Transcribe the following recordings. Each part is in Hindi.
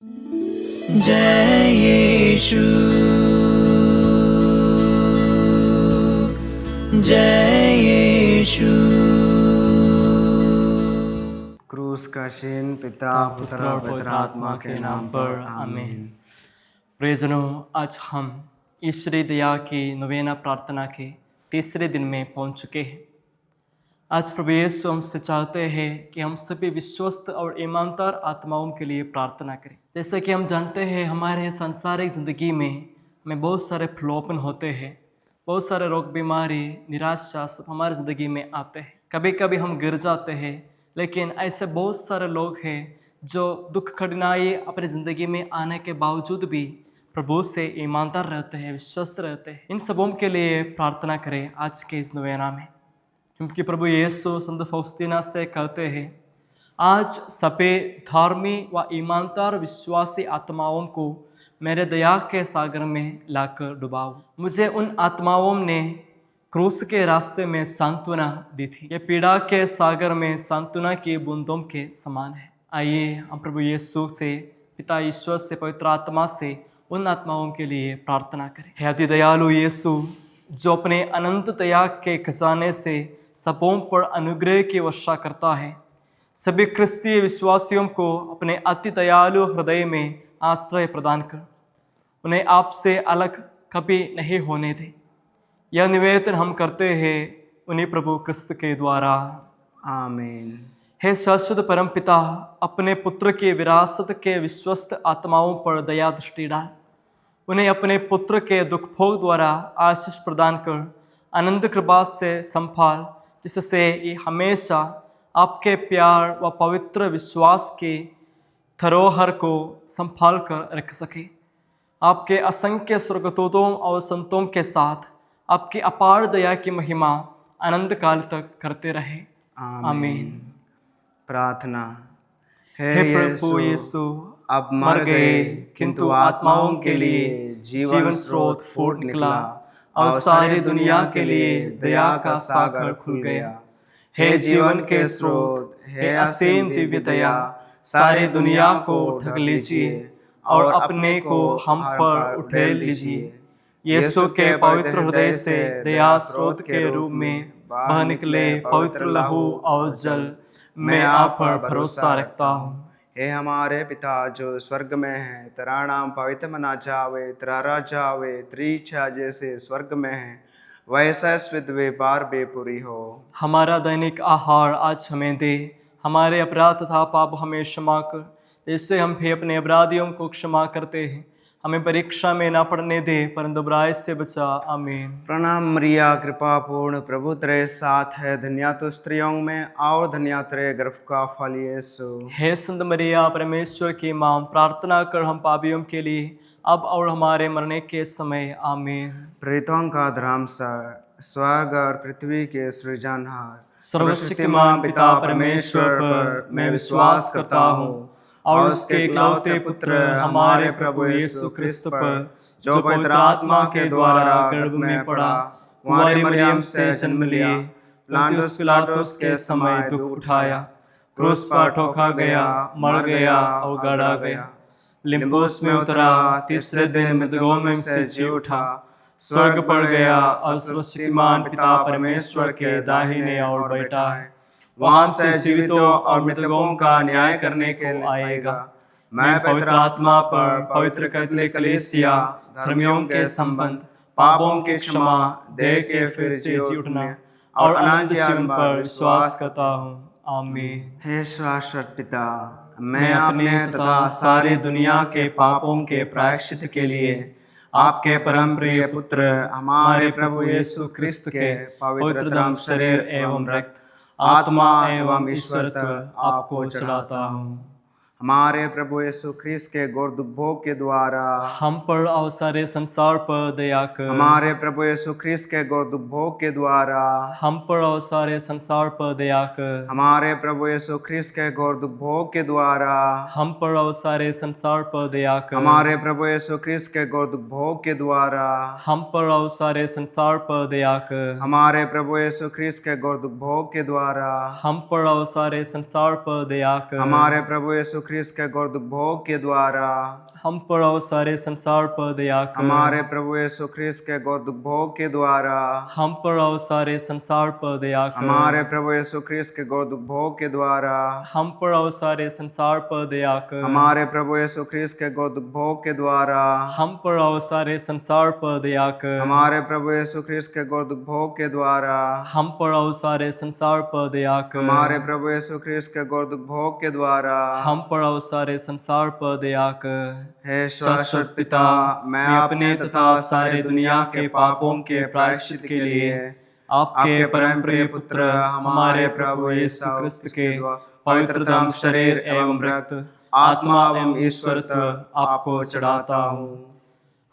जय यीशु, जय यीशु। क्रूस का चिन्ह पिता पुत्र और पवित्र आत्मा के नाम पर आमीन। प्रियजनों, आज हम ईश्वरीय दया की नवेना प्रार्थना के तीसरे दिन में पहुंच चुके हैं। आज प्रभु यीशु हमसे चाहते हैं कि हम सभी विश्वस्त और ईमानदार आत्माओं के लिए प्रार्थना करें। जैसे कि हम जानते हैं, हमारे सांसारिक ज़िंदगी में हमें बहुत सारे प्रलोभन होते हैं, बहुत सारे रोग बीमारी निराशा सब हमारी ज़िंदगी में आते हैं। कभी कभी हम गिर जाते हैं, लेकिन ऐसे बहुत सारे लोग हैं जो दुख कठिनाई अपनी ज़िंदगी में आने के बावजूद भी प्रभु से ईमानदार रहते हैं, विश्वस्त रहते हैं। इन सबों के लिए प्रार्थना करें आज के इस नवेना में, क्योंकि प्रभु यीशु संत फौस्तीना से कहते हैं, आज सभी धार्मिक व ईमानदार विश्वासी आत्माओं को मेरे दया के सागर में लाकर डुबाओ। मुझे उन आत्माओं ने क्रूस के रास्ते में सांत्वना दी थी। ये पीड़ा के सागर में सांत्वना की बूंदों के समान है। आइए हम प्रभु यीशु से, पिता ईश्वर से, पवित्र आत्मा से उन आत्माओं के लिए प्रार्थना करें। हे अति दयालु यीशु, जो अपने अनंत दया के खजाने से सबों पर अनुग्रह की वर्षा करता है, सभी क्रिस्तीय विश्वासियों को अपने अति दयालु हृदय में आश्रय प्रदान कर उन्हें आपसे अलग कभी नहीं होने दे। यह निवेदन हम करते हैं उन्हीं प्रभु क्रिस्त के द्वारा, आमीन। हे शाश्वत परमपिता, अपने पुत्र की विरासत के विश्वस्त आत्माओं पर दया दृष्टि डाल। उन्हें अपने पुत्र के दुख भोग द्वारा आशीष प्रदान कर आनंद कृपा से संभाल, जिससे ये हमेशा आपके प्यार व पवित्र विश्वास के धरोहर को संभाल कर रख सके। आपके असंख्य स्वर्गदूतों और संतों के साथ आपकी अपार दया की महिमा अनंत काल तक करते रहे, आमीन। प्रार्थना। हे प्रभु यीशु, अब मर गए किंतु आत्माओं के लिए जीवन स्रोत फूट निकला और सारी दुनिया के लिए दया का सागर खुल गया। हे जीवन के स्रोत, हे असीम दिव्य दया, सारी दुनिया को ढक लीजिए और अपने को हम पर उठेल लीजिए। यीशु के पवित्र हृदय से दया स्रोत के रूप में बह निकले पवित्र लहू और जल, मैं आप पर भरोसा रखता हूँ। हे हमारे पिता जो स्वर्ग में है, तेरा नाम पवित्र मना जावे, तेरा राज्य आवे, तेरी इच्छा जैसे स्वर्ग में है वैसा स्विद्वे बार बेपुरी हो। हमारा दैनिक आहार आज हमें दे, हमारे अपराध तथा पाप हमें क्षमा कर, जैसे हम भी अपने अपराधियों को क्षमा करते हैं। हमें परीक्षा में ना पड़ने दे, परंतु बुराई से बचा, आमीन। प्रणाम मरिया, कृपा पूर्ण, प्रभु तेरे साथ है, धन्य तू स्त्रियों में और धन्य तेरे गर्भ का फल यीशु। हे संत मरिया, परमेश्वर की मां, प्रार्थना कर हम पापियों के लिए अब और हमारे मरने के समय, आमीन। प्रेतों का धर्मसार, स्वर्ग और पृथ्वी के सृजनहार, सर्वशक्तिमान पिता परमेश्वर पर मैं विश्वास करता हूँ और उसके इकलौते पुत्र हमारे प्रभु यीशु क्रिस्त पर, जो पवित्र आत्मा के द्वारा गर्भ में पड़ा, कुंवारी मरियम से जन्म लिए, पुन्तियुस पिलातुस के समय दुख उठाया, क्रूस पर ठोका गया, मर गया और गाड़ा गया, लिम्बोस में उतरा, तीसरे दिन मृतकों में से जी उठा, स्वर्ग पर गया और सर्वशक्तिमान पिता परमेश्वर के दाहिने ओर बैठा है। वहां से जीवितों और मृतकों का न्याय करने को आएगा। मैं पवित्र आत्मा पर, पवित्र कैथोलिक कलीसिया, धर्मियों के संबंध, पापों की क्षमा, देह के फिर से जी उठना और अनंत जीवन पर विश्वास करता हूँ, आमीन। हे शाश्वत पिता, मैं अपने तथा सारी दुनिया के पापों के प्रायश्चित के लिए आपके परम प्रिय पुत्र हमारे प्रभु यीशु क्रिस्त के पवित्रतम शरीर एवं रक्त, आत्मा एवं ईश्वरत्व आपको चढ़ाता हूँ। हमारे प्रभु यीशु ख्रीस्त के गौर दुख भोग के द्वारा हम पर और सारे संसार पर दया कर। हमारे प्रभु यीशु ख्रीस्त के गौर दुख भोग के द्वारा हम पर और सारे संसार पर दया कर। हमारे प्रभु यीशु ख्रीस्त के गौर दुख भोग के द्वारा हम पर और सारे संसार पर दया कर। हमारे प्रभु यीशु ख्रीस्त के गौर दुख भोग के द्वारा हम पर और सारे संसार पर दया कर। हमारे प्रभु यीशु ख्रीस्त के गौर दुख भोग के द्वारा हम पर और सारे संसार पर दया कर। हमारे प्रभु यीशु ख्रिस्त के गौर दुख भोग के द्वारा हम पर और सारे संसार पर दया कर। हमारे प्रभु यीशु ख्रिस्त के गौर दुख भोग के द्वारा हम पर और सारे संसार पर दया कर। हमारे प्रभु यीशु ख्रिस्त के गौर दुख भोग के द्वारा हम पर और सारे संसार पर दया कर। हमारे प्रभु यीशु ख्रिस्त के गौर दुख भोग के द्वारा हम पर और सारे संसार पर दया कर। हमारे प्रभु यीशु ख्रिस्त के गौर दुख भोग के द्वारा हम पर और सारे संसार पर दया कर। हमारे प्रभु यीशु ख्रिस्त के गौर दुख भोग के द्वारा हम पर और सारे संसार पर दया कर। हे शाश्वत पिता, मैं अपने तथा सारी दुनिया के पापों के प्रायश्चित के लिए आपके परम प्रिय पुत्र हमारे प्रभु यीशु क्रिस्त के पवित्रतम शरीर एवं रक्त, आत्मा एवं ईश्वरत्व आपको चढ़ाता हूँ।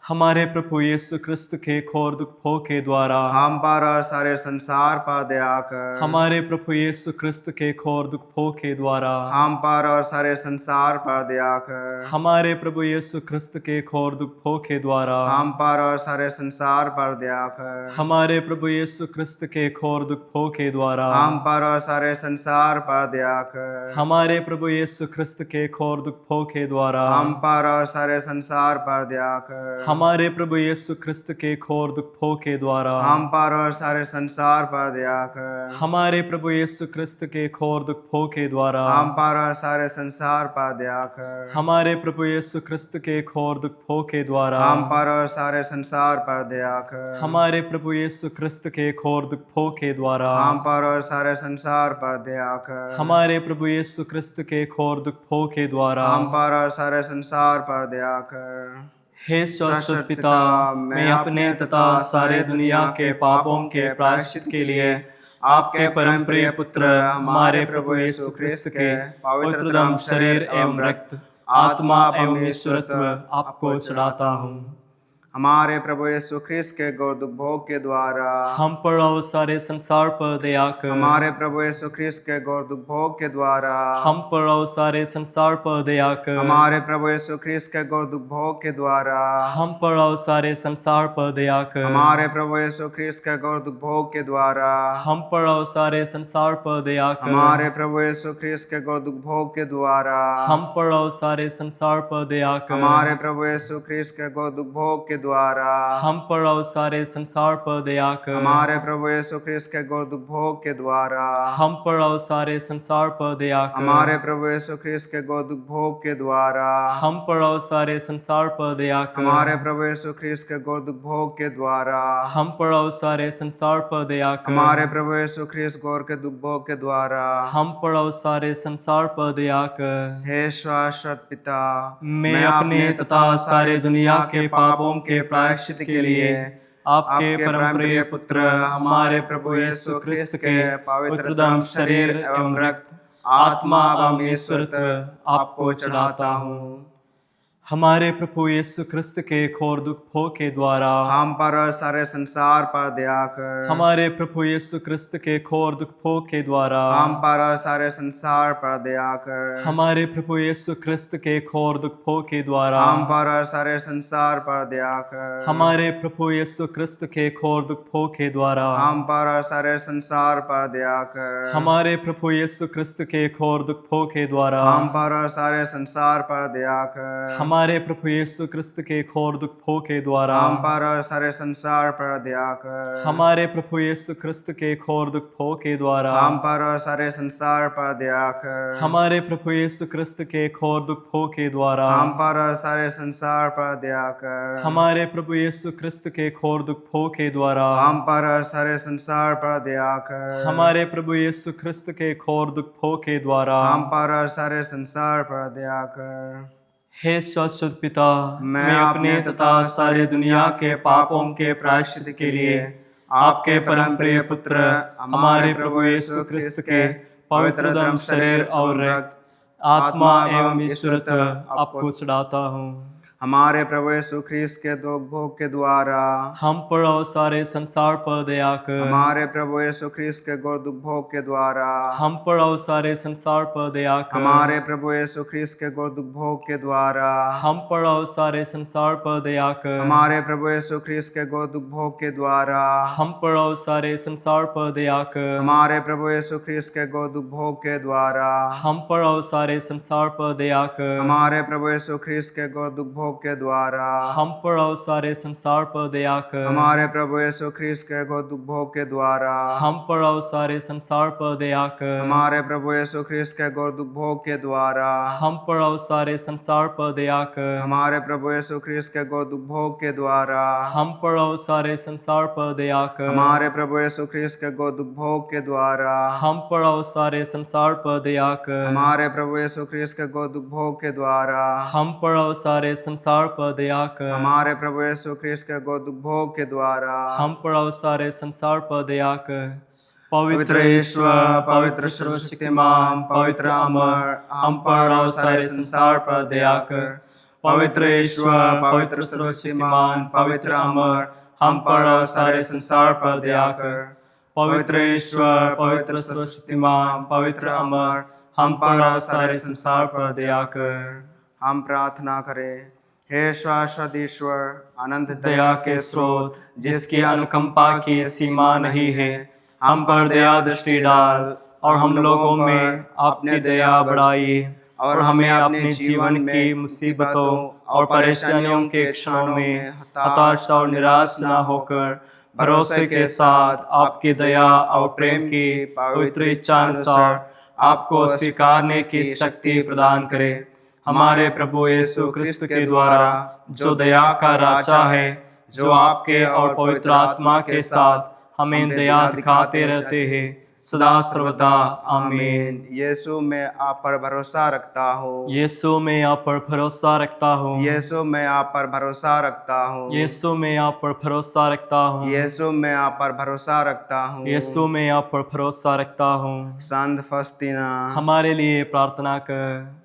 हमारे प्रभु यीशु क्रिस्त के घोर दुख भोग के द्वारा हम पर और सारे संसार पर दया कर। हमारे प्रभु यीशु क्रिस्त के घोर दुख भोग के द्वारा हम पर और सारे संसार पर दया कर। हमारे प्रभु यीशु क्रिस्त के घोर दुख भोग के द्वारा हम पर और सारे संसार पर दया कर। हमारे प्रभु यीशु क्रिस्त के घोर दुख भोग के द्वारा हम पर और सारे संसार पर दया कर। हमारे प्रभु यीशु क्रिस्त के घोर दुख भोग के द्वारा हम पर और सारे संसार पर दया कर। हमारे प्रभु यीशु क्रिस्त के घोर दुख भोग के द्वारा हम पर और सारे संसार पर दया कर। हमारे प्रभु यीशु क्रिस्त के घोर दुख भोग के द्वारा हम पर और सारे संसार पर दया कर। हमारे प्रभु यीशु क्रिस्त के घोर दुख भोग के द्वारा हम पर और सारे संसार पर दया कर। हमारे प्रभु यीशु क्रिस्त के घोर दुख भोग के द्वारा हम पर और सारे संसार पर दया कर। हमारे प्रभु यीशु क्रिस्त के घोर दुख भोग के द्वारा हम पर और सारे संसार पर दया कर। हे शाश्वत पिता, मैं अपने तथा सारे दुनिया के पापों के प्रायश्चित के लिए आपके परम प्रिय पुत्र हमारे प्रभु यीशु क्रिस्त के पवित्रतम शरीर एवं रक्त, आत्मा एवं ईश्वरत्व आपको चढ़ाता हूँ। हमारे प्रभु यीशु ख्रिस्त के गौर दुख भोग के द्वारा हम पर और सारे संसार पर दया कर। हमारे प्रभु यीशु ख्रिस्त के गौर दुख भोग के द्वारा हम पर और सारे संसार पर दया कर। हमारे प्रभु यीशु ख्रिस्त के गौर दुख भोग के द्वारा हम पर और सारे संसार पर दया कर। हमारे प्रभु यीशु ख्रिस्त के गौर दुख भोग के द्वारा हम पर और सारे संसार पर दया कर। हमारे प्रभु यीशु ख्रिस्त के गौर दुख भोग के द्वारा हम पर और सारे संसार पर दया कर। हमारे प्रभु यीशु ख्रिस्त के गौर दुख भोग के द्वारा हम पर और सारे संसार पर दया कर। हमारे प्रभु यीशु ख्रिस्त के गौर दुख भोग के द्वारा हम पर और सारे संसार पर दया कर। हमारे प्रभु यीशु ख्रिस्त के गौर दुख भोग के द्वारा हम पर और सारे संसार पर दया कर। हमारे प्रभु यीशु ख्रिस्त के गौर दुख भोग के द्वारा हम पर और सारे संसार पर दया कर। हमारे प्रभु यीशु ख्रिस्त गौर के दुख भोग के द्वारा हम पर और सारे संसार पर दया कर। हे शाश्वत पिता, मैं अपने तथा सारे दुनिया के पापों के प्रायश्चित के लिए आपके परम प्रिय पुत्र हमारे प्रभु यीशु क्रिस्त के पवित्रतम शरीर एवं रक्त, आत्मा एवं ईश्वरत्व आपको चढ़ाता हूँ। हमारे प्रभु यीशु क्रिस्त के घोर दुख भोग के द्वारा हम पर और सारे संसार पर दया कर। हमारे प्रभु यीशु क्रिस्त के घोर दुख भोग के द्वारा हम पर और सारे संसार पर दया कर। हमारे प्रभु यीशु क्रिस्त के घोर दुख भोग के द्वारा हम पर और सारे संसार पर दया कर। हमारे प्रभु यीशु क्रिस्त के घोर दुख भोग के द्वारा हम पर और सारे संसार पर दया कर। हमारे प्रभु यीशु क्रिस्त के घोर दुख भोग के द्वारा हम पर और सारे संसार पर दया कर। हमारे प्रभु यीशु क्रिस्त के घोर दुख भोग के द्वारा हम पर और सारे संसार पर दया कर। हमारे प्रभु यीशु क्रिस्त के घोर दुख भोग के द्वारा हम पर और सारे संसार पर दया कर। हमारे प्रभु यीशु क्रिस्त के घोर दुख भोग के द्वारा हम पर और सारे संसार पर दया कर। हमारे प्रभु यीशु क्रिस्त के घोर दुख भोग के द्वारा हम पर और सारे संसार पर दया कर। हमारे प्रभु यीशु क्रिस्त के घोर दुख भोग के द्वारा हम पर और सारे संसार पर दया कर। हे शाश्वत पिता, मैं अपने तथा सारी दुनिया के पापों के प्रायश्चित के लिए आपके परम प्रिय पुत्र हमारे प्रभु यीशु क्रिस्त के पवित्रतम शरीर और रक्त, आत्मा एवं ईश्वरत्व आपको चढ़ाता हूँ। हमारे प्रभु यीशु ख्रीस्त के दुख के द्वारा हम पर और सारे संसार पर दया कर। हमारे प्रभु यीशु ख्रीस्त के दुख भोग के द्वारा हम पर और सारे संसार पर दया कर। हमारे प्रभु यीशु ख्रीस्त के दुख भोग के द्वारा हम पर और सारे संसार पर दया कर। हमारे प्रभु यीशु ख्रीस्त के दुख भोग के द्वारा हम पर और सारे संसार पर दया कर। हमारे प्रभु यीशु ख्रीस्त के दुख भोग के द्वारा हम पर और सारे संसार पर दया कर। हमारे प्रभु यीशु ख्रीस्त के दुख भोग के द्वारा हम पर और सारे संसार पर दया कर। हमारे प्रभु यीशु ख्रीस्त के दुख भोग के द्वारा हम पर और सारे संसार पर दया कर। हमारे प्रभु यीशु ख्रीस्त के दुख भोग के द्वारा हम पर और सारे संसार पर दया कर। हमारे प्रभु यीशु ख्रीस्त के दुख भोग के द्वारा हम पर और सारे संसार पर दया कर। हमारे प्रभु यीशु ख्रीस्त के दुख भोग के द्वारा हम पर और सारे संसार पर दया कर। हमारे प्रभु यीशु ख्रीस्त के दुख भोग के द्वारा हम पर और सारे संसार पर दया कर। हमारे प्रभु यीशु ख्रीस्त के दुख भोग के द्वारा हम पर और सारे संसार पर दया कर। पवित्र ईश्वर, पवित्र सर्वशक्तिमान, पवित्र अमर, हम पर और सारे संसार पर दया कर। पवित्र ईश्वर, पवित्र सर्वशक्तिमान, पवित्र अमर, हम पर और सारे संसार पर दया कर। पवित्र ईश्वर, पवित्र सर्वशक्तिमान, पवित्र अमर, हम पर और सारे संसार पर दया कर। हम प्रार्थना करें। हे शाश्वत ईश्वर, अनंत दया के स्रोत, जिसकी अनुकंपा की सीमा नहीं है, हम पर दया दृष्टि डाल और हम लोगों में अपनी दया बढ़ाई और हमें अपने जीवन की मुसीबतों और परेशानियों के क्षणों में हताश और निराश न होकर भरोसे के साथ आपकी दया और प्रेम की पवित्र इच्छा अनुसार आपको स्वीकारने की शक्ति प्रदान करे। हमारे प्रभु यीशु क्रिस्त के द्वारा जो दया का राजा है, जो आपके और पवित्र आत्मा के साथ हमें दया दिखाते रहते हैं सदा सर्वदा। आमीन। यीशु मैं आप पर भरोसा रखता हूँ। यीशु मैं आप पर भरोसा रखता हूँ। यीशु मैं आप पर भरोसा रखता हूँ। यीशु मैं आप पर भरोसा रखता हूँ। यीशु मैं आप पर भरोसा रखता हूँ। यीशु मैं आप पर भरोसा रखता हूँ। संत फस्तीना, हमारे लिए प्रार्थना कर।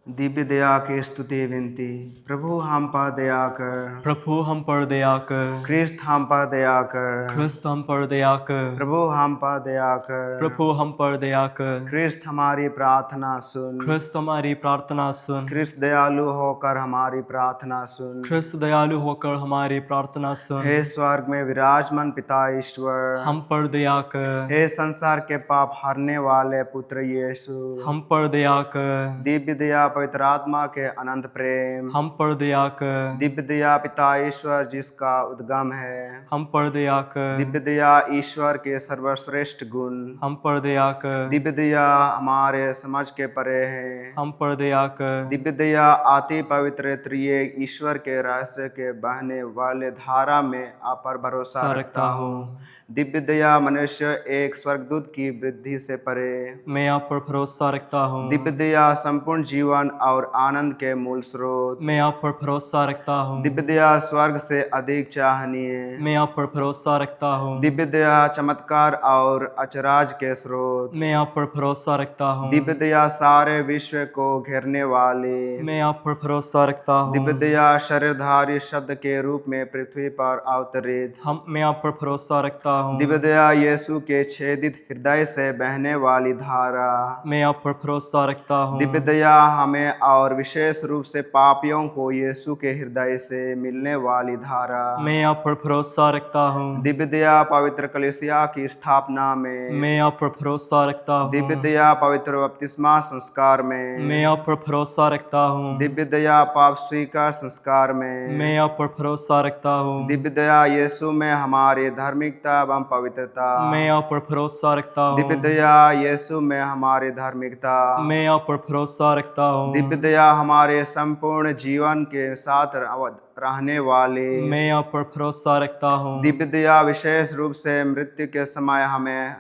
दिव्य दया की स्तुति विनती। प्रभु हम पर दया कर। प्रभु हम पर दया कर। ख्रिस्त हम पर दया कर। ख्रिस्त हम पर दया कर। प्रभु हम पर दया कर। प्रभु हम पर दया कर। ख्रिस्त हमारी प्रार्थना सुन। ख्रिस्त हमारी प्रार्थना सुन। ख्रिस्त दयालु होकर हमारी प्रार्थना सुन। ख्रिस्त दयालु होकर हमारी प्रार्थना सुन। हे स्वर्ग में विराजमान पिता ईश्वर, हम पर दया कर। हे संसार के पाप हरने वाले पुत्र यीशु, हम पर दया कर। दिव्य दया पवित्र आत्मा के अनंत प्रेम, हम पर दया कर। दिव्य दया पिता ईश्वर जिसका उद्गम है, हम पर दया कर। दिव्य दया ईश्वर के सर्वश्रेष्ठ गुण, हम पर दया कर। दिव्य दया हमारे समझ के परे है, हम पर दया कर। दिव्य दया अति पवित्र त्रिएक ईश्वर के रहस्य के बहने वाले धारा में आप पर भरोसा रखता हूँ। दिव्य दया मनुष्य एक स्वर्गदूत की वृद्धि से परे, मैं आप पर भरोसा रखता हूँ। दिव्य दया संपूर्ण जीवन और आनंद के मूल स्रोत, मैं आप पर भरोसा रखता हूँ। दिव्य दया स्वर्ग से अधिक चाहनीय, मैं आप पर भरोसा रखता हूँ। दिव्य दया चमत्कार और अचराज के स्रोत, मैं आप पर भरोसा रखता हूँ। दिव्य दया सारे विश्व को घेरने वाली, मैं आप पर भरोसा रखता हूँ। दिव्य दया शरीरधारी शब्द के रूप में पृथ्वी पर अवतरित, मैं आप पर भरोसा रखता हूँ। दिव्य दया यीशु के छेदित हृदय से बहने वाली धारा, मैं आप पर भरोसा रखता हूँ। दिव्य दया हमें और विशेष रूप से पापियों को यीशु के हृदय से मिलने वाली धारा, मैं आप पर भरोसा रखता हूँ। दिव्य दया पवित्र कलीसिया की स्थापना में, मैं आप पर भरोसा रखता हूँ। दिव्य दया पवित्र बपतिस्मा संस्कार में, मैं आप पर भरोसा रखता हूँ। दिव्य दया पाप स्वीकार संस्कार में, मैं आप पर भरोसा रखता हूँ। दिव्य दया यीशु में हमारी धार्मिकता एवं पवित्रता, मैं आप पर भरोसा रखता हूँ। दिव्य दया यीशु में हमारी धार्मिकता, मैं आप पर भरोसा रखता हूँ। दिव्य दया हमारे संपूर्ण जीवन के साथ रहने वाली, मैं आप पर भरोसा रखता हूँ। दिव्य दया विशेष रूप से मृत्यु के समय हमें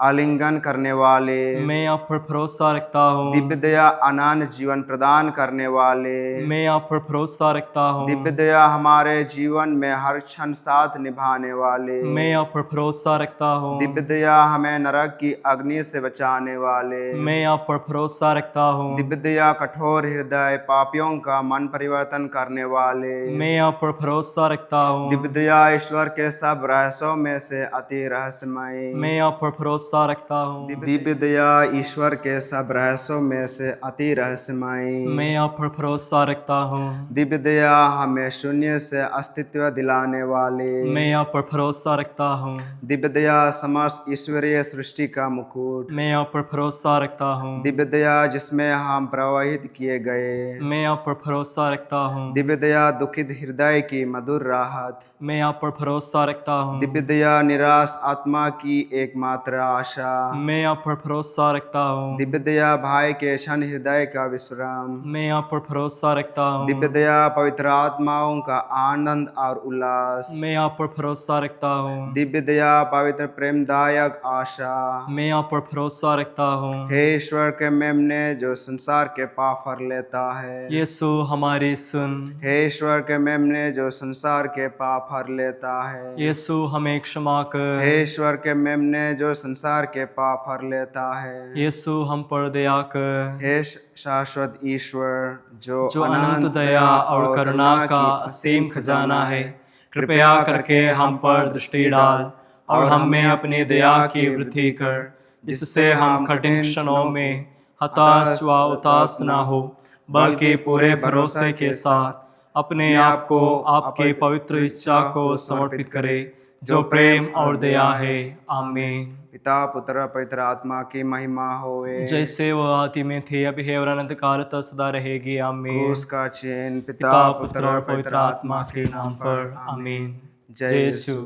आलिंगन करने वाले, मैं आप पर भरोसा रखता हूँ। दिव्य दया अनंत जीवन प्रदान करने वाले, मैं आप पर भरोसा रखता हूँ। दिव्य दया हमारे जीवन में हर क्षण साथ निभाने वाले, मैं आप पर भरोसा रखता हूँ। दिव्य दया हमें नरक की अग्नि से बचाने वाले, मैं आप पर भरोसा रखता हूँ। दिव्य दया कठोर हृदय पापियों का मन परिवर्तन करने वाले, मैं आप पर भरोसा रखता हूँ। दिव्य दया ईश्वर के सब रहस्यों में से अति रहस्यमय, मैं आप पर भरोसा रखता हूँ। दिव्य दया ईश्वर के सब रहस्यों में से अति रहस्यमय, मैं आप पर भरोसा रखता हूँ। दिव्य दया हमें शून्य से अस्तित्व दिलाने वाले, मैं आप पर भरोसा रखता हूँ। दिव्य दया समस्त ईश्वरीय सृष्टि का मुकुट, मैं आप पर भरोसा रखता हूँ। दिव्य दया जिसमें हम प्रवाहित किए गए, मैं आप पर भरोसा रखता हूँ। दिव्य दया दुखित हृदय की मधुर राहत, मैं आप पर भरोसा रखता हूँ। दिव्य दया निराश आत्मा की एकमात्र आशा, मैं आप पर भरोसा रखता हूँ। दिव्य दया भाई के क्षण हृदय का विश्राम, मैं आप पर भरोसा रखता हूँ। दिव्य दया पवित्र आत्माओं का आनंद और उल्लास, मैं आप पर भरोसा रखता हूँ। दिव्य दया पवित्र प्रेमदायक आशा, मैं आप पर भरोसा रखता हूँ। हे ईश्वर के मेमने जो संसार के पाप हर लेता है, यीशु हमारी सुन। हे ईश्वर के मेमने जो संसार के पाप हर लेता है, यीशु हमें क्षमा कर। हे ईश्वर के मेमने जो संसार के पाप हर लेता है, यीशु हम पर दया कर। हे शाश्वत ईश्वर जो अनंत दया और करुणा का असीम खजाना है, कृपया करके हम पर दृष्टि डाल और हम में अपनी दया की वृद्धि कर, जिससे हम कठिन क्षणों में हताश व उदास न हो, बल्कि पूरे भरोसे के साथ अपने आप को आपके पवित्र इच्छा को समर्पित करें, जो प्रेम और दया है। आमीन। पिता पुत्र पवित्र आत्मा की महिमा होवे, जैसे वह आदि में थी, अभी है और अनंत काल तक सदा रहेगी। आमीन। क्रूस का चिन्ह पिता पुत्र और पवित्र आत्मा के नाम पर। आमीन। जय यीशु।